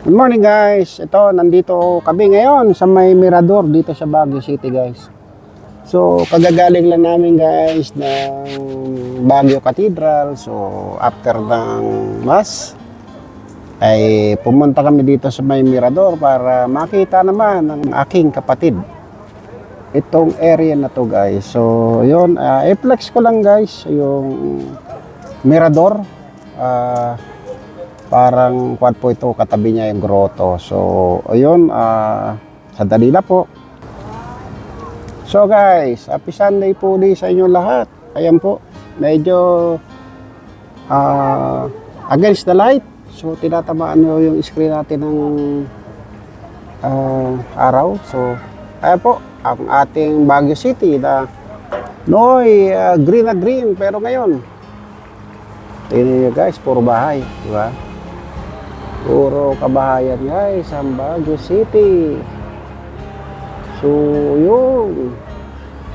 Good morning guys. Ito, nandito kami ngayon sa may Mirador dito sa Baguio City guys. So, kagagaling lang namin guys ng Baguio Cathedral. So, after ng Mass ay pumunta kami dito sa may Mirador para makita naman ng aking kapatid itong area na to guys. So, yun, i-flex ko lang guys yung Mirador. Parang quad po ito, katabi niya yung grotto. So, ayun, sandali na po. So guys, happy Sunday po sa inyo lahat. Ayan po, medyo against the light. So, tinatamaan nyo yung screen natin ng araw. So, ayan po, ang ating Baguio City na nooy green na green. Pero ngayon, tingnan nyo guys, puro bahay, di ba? Puro kabahayan guys ang Baguio City. So yun,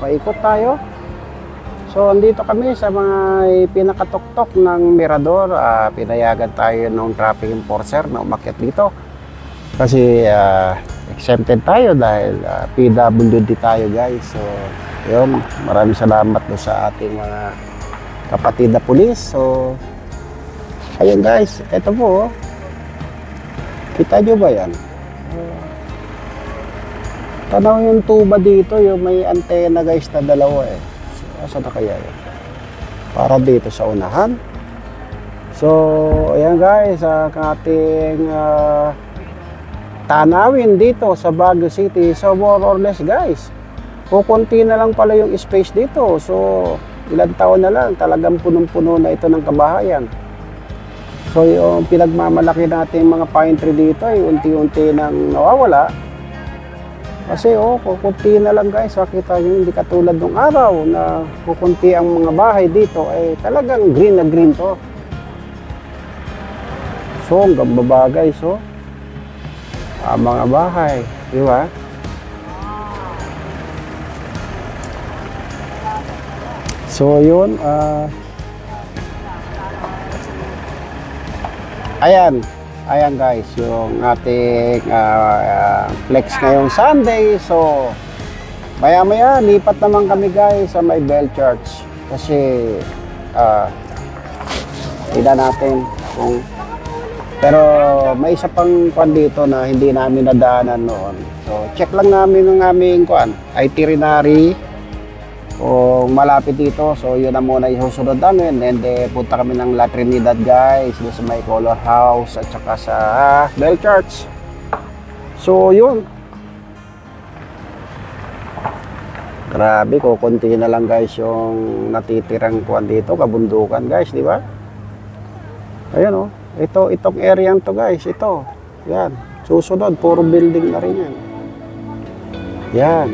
paikot tayo. So andito kami sa mga pinakatuktok ng Mirador. Pinayagan tayo ng traffic enforcer na umakyat dito kasi exempted tayo dahil PWD tayo guys. So yun, maraming salamat do sa ating mga kapatid na pulis. So ayun guys, ito po, kita nyo ba yan? Tanaw yung tuba dito, yung may antena guys na dalawa eh. So, asa na kaya yan? Para dito sa unahan. So, ayan guys, ang ating tanawin dito sa Baguio City. So, more or less guys, kukunti na lang pala yung space dito. So, ilang taon na lang, talagang punong-puno na ito ng kabahayan. So yung pinagmamalaki natin mga pine tree dito ay unti-unti nang nawawala. Kasi kukunti na lang guys. Makita nyo, hindi katulad ng araw na kukunti ang mga bahay dito ay talagang green na green to. So hanggang baba guys, mga bahay, di ba? So yun, ayan guys, yung ating flex ngayong Sunday. So maya lipat naman kami guys sa may Bell Church kasi tignan natin kung, pero may isa pang kwan dito na hindi namin nadaanan noon. So check lang namin ng aming kwan itinerary kung malapit dito. So yun na muna isusunod namin, and then punta kami ng La Trinidad guys, sa may Color House at saka sa Bell Church. So yun, grabe, kukunti na lang guys yung natitirang kuwan dito, kabundukan guys, di ba? Ayan itong area to guys, ito, yan, susunod puro building na rin yan. Yan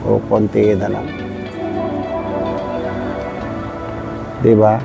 o konti na lang, di ba?